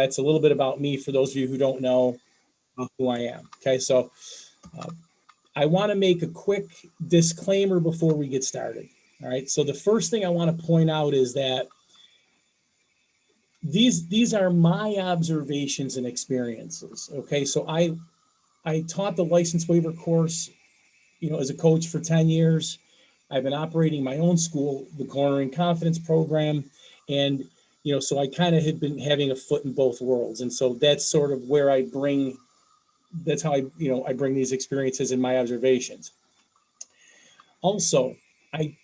that's a little bit about me for those of you who don't know who I am. Okay, so I want to make a quick disclaimer before we get started. All right, so the first thing I want to point out is that these are my observations and experiences. Okay, so I taught the license waiver course, as a coach for 10 years. I've been operating my own school, the Cornering Confidence Program, and so I kind of had been having a foot in both worlds, and so that's sort of where that's how I bring these experiences and my observations. Also, I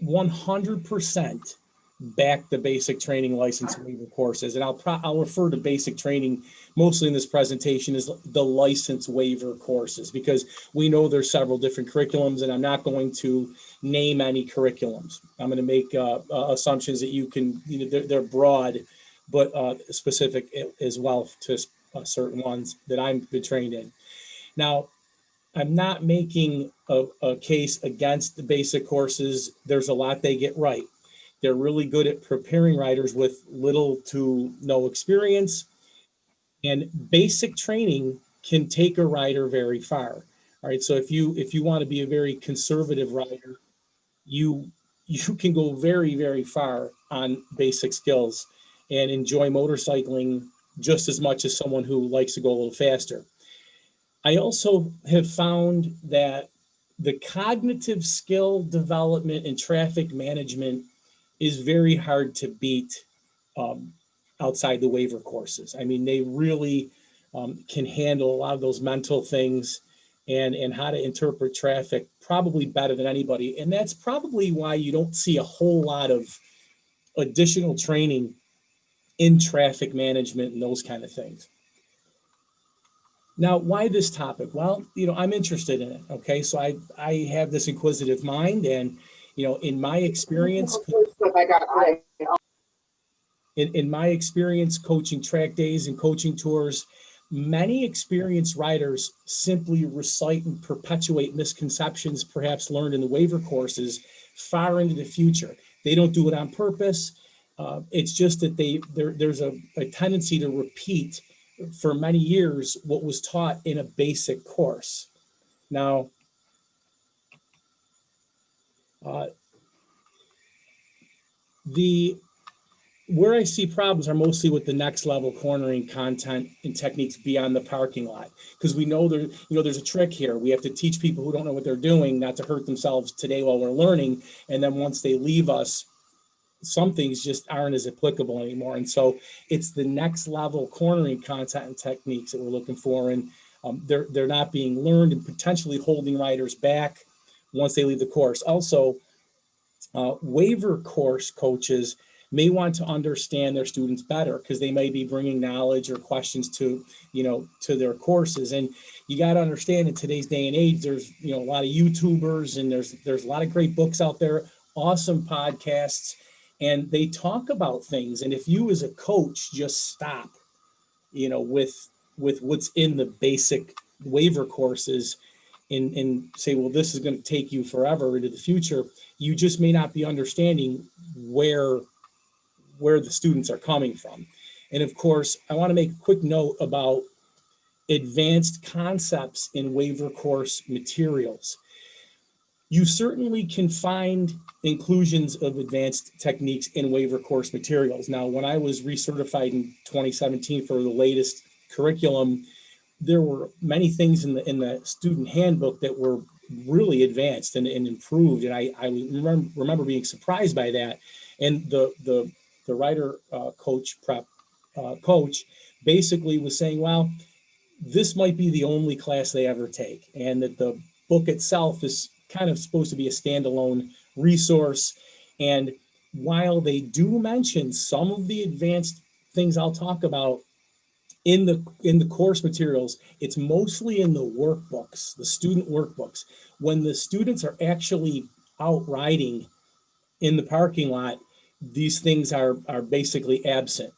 100% back the basic training license waiver courses, and I'll refer to basic training mostly in this presentation as the license waiver courses, because we know there's several different curriculums, and I'm not going to name any curriculums. I'm going to make assumptions that you can, they're broad, but specific as well to certain ones that I've been trained in. Now, I'm not making a case against the basic courses. There's a lot they get right. They're really good at preparing writers with little to no experience, and basic training can take a writer very far. All right, so if you want to be a very conservative writer, you can go very, very far on basic skills and enjoy motorcycling just as much as someone who likes to go a little faster. I also have found that the cognitive skill development and traffic management is very hard to beat outside the waiver courses. I mean, they really can handle a lot of those mental things and how to interpret traffic probably better than anybody. And that's probably why you don't see a whole lot of additional training in traffic management and those kind of things. Now, why this topic? Well, I'm interested in it. Okay, so I have this inquisitive mind, and in my experience, in my experience coaching track days and coaching tours, many experienced writers simply recite and perpetuate misconceptions perhaps learned in the waiver courses far into the future. They don't do it on purpose. It's just that there's a tendency to repeat for many years what was taught in a basic course. Now, where I see problems are mostly with the next level cornering content and techniques beyond the parking lot, because we know there's a trick here. We have to teach people who don't know what they're doing not to hurt themselves today while we're learning, and then once they leave us, some things just aren't as applicable anymore. And so it's the next level cornering content and techniques that we're looking for, and they're not being learned and potentially holding writers back once they leave the course. Also, waiver course coaches may want to understand their students better because they may be bringing knowledge or questions to their courses. And you got to understand, in today's day and age, there's a lot of YouTubers, and there's a lot of great books out there, awesome podcasts, and they talk about things. And if you as a coach just stop, with what's in the basic waiver courses and say, well, this is going to take you forever into the future, you just may not be understanding where the students are coming from. And of course, I want to make a quick note about advanced concepts in waiver course materials. You certainly can find inclusions of advanced techniques in waiver course materials. Now, when I was recertified in 2017 for the latest curriculum, there were many things in the student handbook that were really advanced and improved. And I remember being surprised by that. And the writer coach basically was saying, well, this might be the only class they ever take, and that the book itself is kind of supposed to be a standalone resource. And while they do mention some of the advanced things I'll talk about in the course materials, it's mostly in the workbooks, the student workbooks. When the students are actually out riding in the parking lot, these things are basically absent.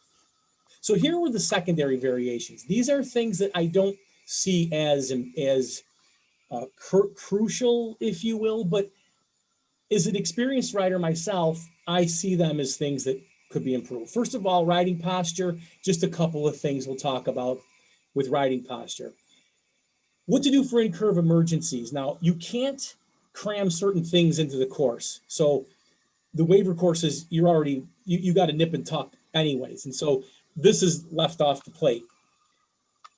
So here were the secondary variations. These are things that I don't see as crucial, if you will, but as an experienced writer myself, I see them as things that could be improved. First of all, riding posture, just a couple of things we'll talk about with riding posture. What to do for in-curve emergencies. Now, you can't cram certain things into the course. So the waiver courses, you got to nip and tuck anyways. And so this is left off the plate.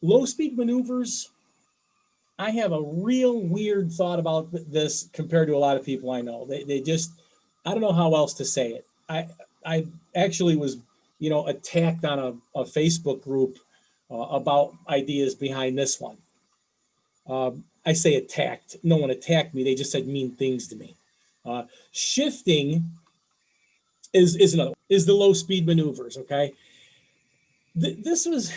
Low speed maneuvers, I have a real weird thought about this compared to a lot of people I know. They just, I don't know how else to say it. I actually was, attacked on a Facebook group about ideas behind this one. I say attacked. No one attacked me. They just said mean things to me. Shifting is another one, is the low speed maneuvers. Okay. This was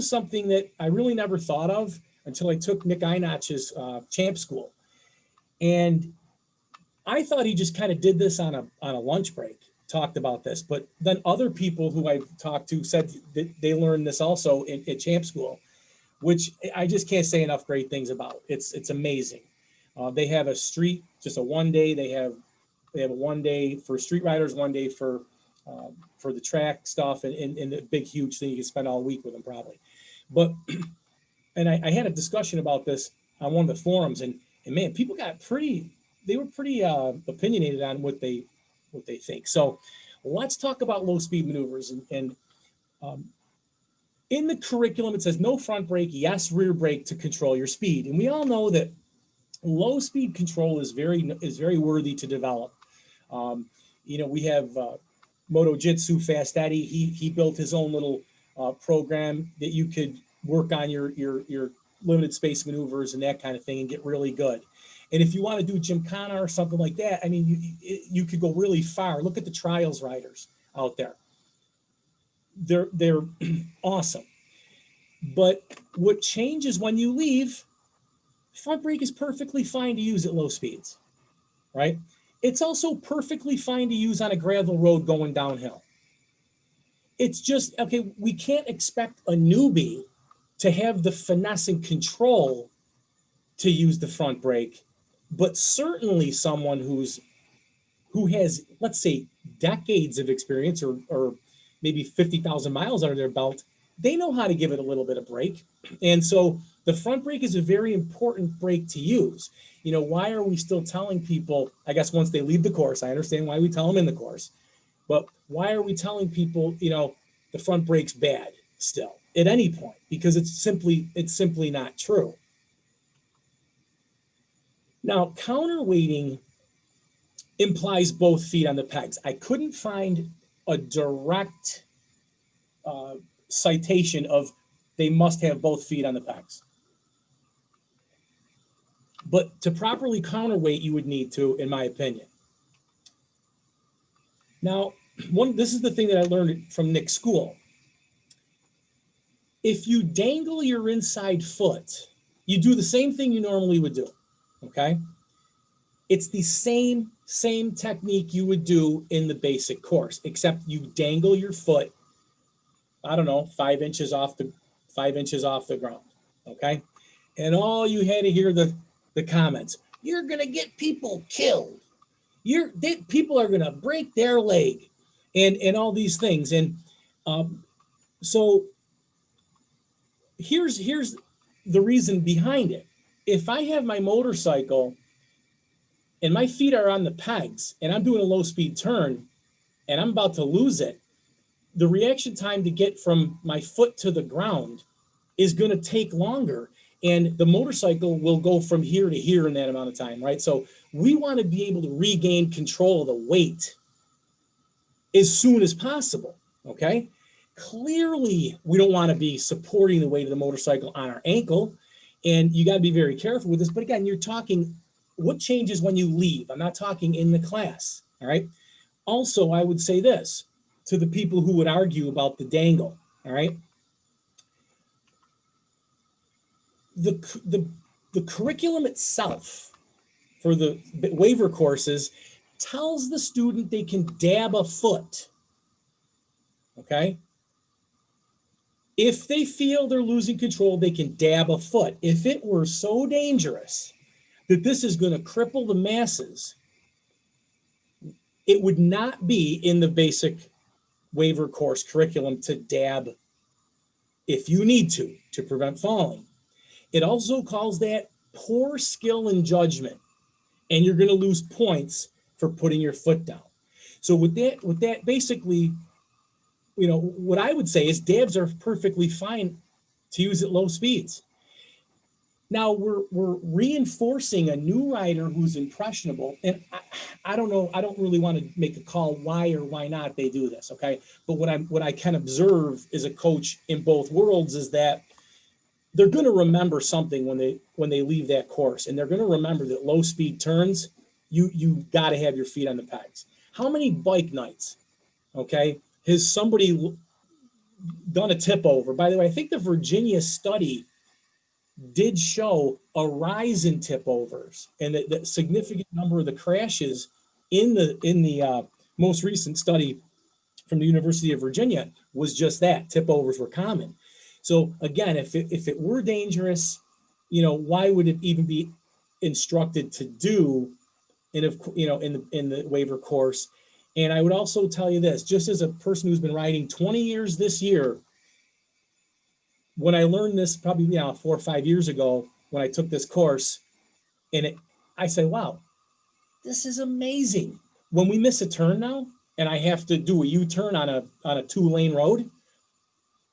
something that I really never thought of until I took Nick Einach's champ school. And I thought he just kind of did this on a lunch break, talked about this. But then other people who I've talked to said that they learned this also at champ school, which I just can't say enough great things about. It's amazing. They have a street, just a 1 day. They have a 1 day for street riders, 1 day for the track stuff, and the big, huge thing you can spend all week with them probably. But, and I had a discussion about this on one of the forums, and man, people got pretty opinionated on what they think. So let's talk about low speed maneuvers. And in the curriculum, it says no front brake, yes rear brake to control your speed. And we all know that low speed control is very worthy to develop. We have Moto Jitsu Fast Eddie. He built his own little program that you could work on your limited space maneuvers and that kind of thing and get really good. And if you want to do Gymkhana or something like that, I mean, you could go really far. Look at the trials riders out there. They're awesome. But what changes when you leave, front brake is perfectly fine to use at low speeds, right? It's also perfectly fine to use on a gravel road going downhill. It's just, okay, we can't expect a newbie to have the finesse and control to use the front brake, but certainly someone who has, let's say, decades of experience or maybe 50,000 miles under their belt, they know how to give it a little bit of brake. And so the front brake is a very important brake to use. Why are we still telling people, I guess once they leave the course, I understand why we tell them in the course, but why are we telling people, the front brake's bad still at any point? Because it's simply not true. Now, counterweighting implies both feet on the pegs. I couldn't find a direct citation of they must have both feet on the pegs. But to properly counterweight, you would need to, in my opinion. Now, this is the thing that I learned from Nick's school. If you dangle your inside foot, you do the same thing you normally would do, okay? It's the same technique you would do in the basic course, except you dangle your foot, I don't know, 5 inches off the ground, okay? And all you had to hear the comments, you're gonna get people killed. People are gonna break their leg, and all these things. And so here's the reason behind it. If I have my motorcycle and my feet are on the pegs and I'm doing a low speed turn and I'm about to lose it, the reaction time to get from my foot to the ground is going to take longer, and the motorcycle will go from here to here in that amount of time, right? So we want to be able to regain control of the weight as soon as possible, okay? Clearly, we don't want to be supporting the weight of the motorcycle on our ankle, and you got to be very careful with this. But again, you're talking what changes when you leave. I'm not talking in the class, all right? Also, I would say this to the people who would argue about the dangle, all right? The curriculum itself for the waiver courses tells the student they can dab a foot, okay? If they feel they're losing control, they can dab a foot. If it were so dangerous that this is going to cripple the masses, it would not be in the basic waiver course curriculum to dab if you need to prevent falling. It also calls that poor skill and judgment, and you're going to lose points for putting your foot down. So with that, basically, what I would say is dabs are perfectly fine to use at low speeds. Now we're reinforcing a new rider who's impressionable, and I don't know. I don't really want to make a call why or why not they do this. Okay, but what I can observe as a coach in both worlds is that they're going to remember something when they leave that course, and they're going to remember that low speed turns, you got to have your feet on the pegs. How many bike nights, okay, has somebody done a tip over? By the way, I think the Virginia study did show a rise in tip overs, and that significant number of the crashes in the most recent study from the University of Virginia was just that tip overs were common. So again, if it were dangerous, why would it even be instructed to do in the waiver course? And I would also tell you this, just as a person who's been riding 20 years this year, when I learned this probably 4 or 5 years ago when I took this course, I said, wow, this is amazing. When we miss a turn now and I have to do a U-turn on a 2-lane road,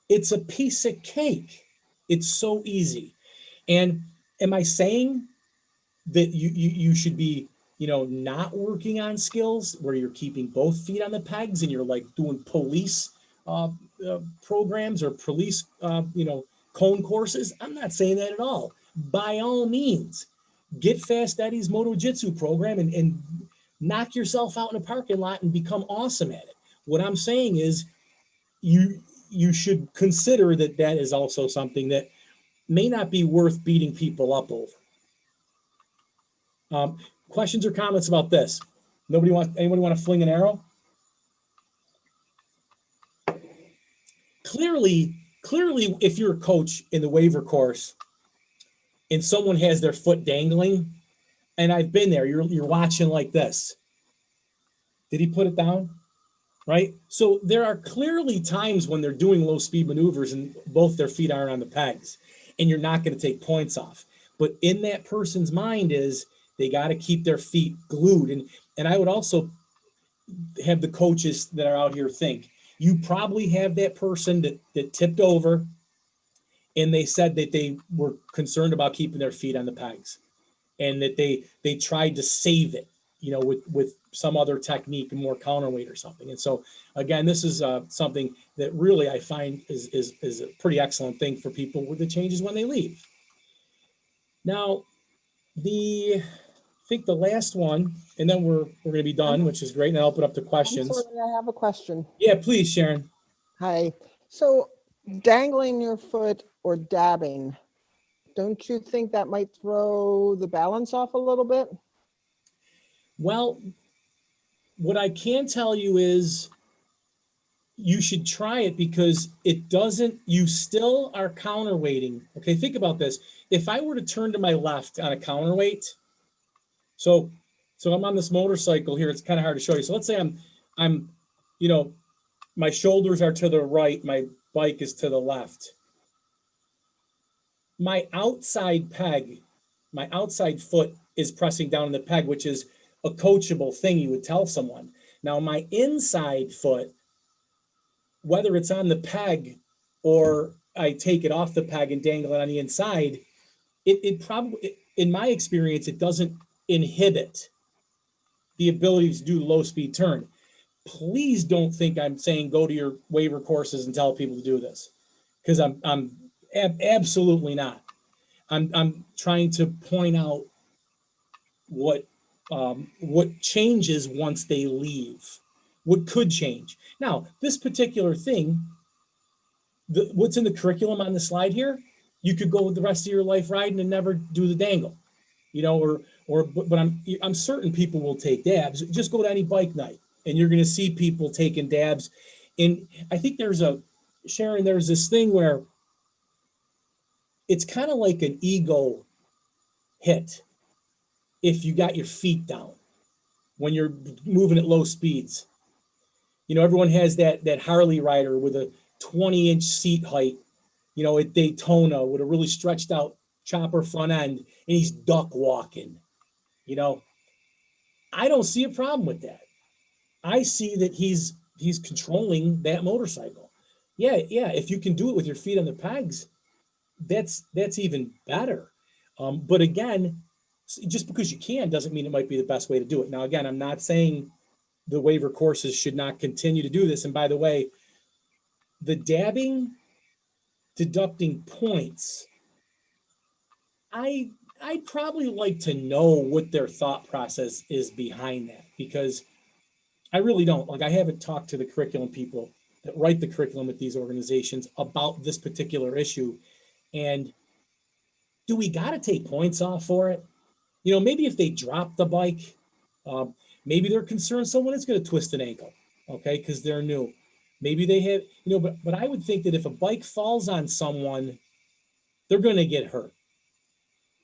it's a piece of cake. It's so easy. And am I saying that you should be, not working on skills where you're keeping both feet on the pegs and you're like doing police programs or police, cone courses? I'm not saying that at all. By all means, get Fast Eddie's Moto Jitsu program and knock yourself out in a parking lot and become awesome at it. What I'm saying is you should consider that is also something that may not be worth beating people up over. Questions or comments about this? Anybody want to fling an arrow? Clearly, if you're a coach in the waiver course and someone has their foot dangling, and I've been there, you're watching like this. Did he put it down? Right? So there are clearly times when they're doing low speed maneuvers and both their feet aren't on the pegs, and you're not going to take points off. But in that person's mind is they got to keep their feet glued. And I would also have the coaches that are out here think, you probably have that person that tipped over and they said that they were concerned about keeping their feet on the pegs and that they tried to save it, with some other technique and more counterweight or something. And so again, this is something that really I find is a pretty excellent thing for people with the changes when they leave. Now, I think the last one, and then we're going to be done, which is great. And I'll open up to questions. I'm sorry, I have a question. Yeah, please, Sharon. Hi. So dangling your foot or dabbing, don't you think that might throw the balance off a little bit? Well, what I can tell you is you should try it because you still are counterweighting. Okay, think about this. If I were to turn to my left on a counterweight, so I'm on this motorcycle here, it's kind of hard to show you. So let's say I'm my shoulders are to the right, my bike is to the left. My outside foot is pressing down on the peg, which is a coachable thing you would tell someone. Now, my inside foot, whether it's on the peg or I take it off the peg and dangle it on the inside, it probably, in my experience, it doesn't inhibit the ability to do low speed turn. Please don't think I'm saying go to your waiver courses and tell people to do this, because I'm absolutely not. I'm trying to point out what changes once they leave, what could change. Now, this particular thing, what's in the curriculum on the slide here, you could go the rest of your life riding and never do the dangle, but I'm certain people will take dabs. Just go to any bike night and you're going to see people taking dabs. And I think there's this thing where it's kind of like an ego hit if you got your feet down when you're moving at low speeds. Everyone has that Harley rider with a 20-inch seat height, at Daytona with a really stretched out chopper front end, and he's duck walking. You know, I don't see a problem with that. I see that he's controlling that motorcycle. Yeah, yeah. If you can do it with your feet on the pegs, that's even better. But again, just because you can doesn't mean it might be the best way to do it. Now, again, I'm not saying the waiver courses should not continue to do this. And by the way, the dabbing, deducting points, I'd probably like to know what their thought process is behind that, because I really don't. Like, I haven't talked to the curriculum people that write the curriculum at these organizations about this particular issue. And do we got to take points off for it? Maybe if they drop the bike, um, maybe they're concerned someone is going to twist an ankle, okay, because they're new. Maybe they have, but I would think that if a bike falls on someone, they're going to get hurt,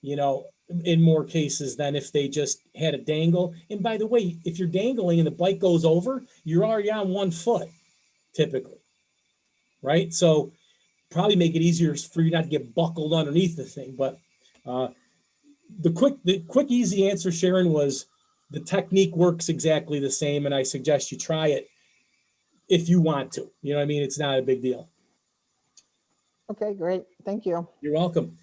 you know, in more cases than if they just had a dangle. And by the way, if you're dangling and the bike goes over, you're already on 1 foot, typically, right? So probably make it easier for you not to get buckled underneath the thing. But uh, the quick, easy answer, Sharon, was the technique works exactly the same, and I suggest you try it if you want to. You know what I mean? It's not a big deal. Okay, great. Thank you. You're welcome.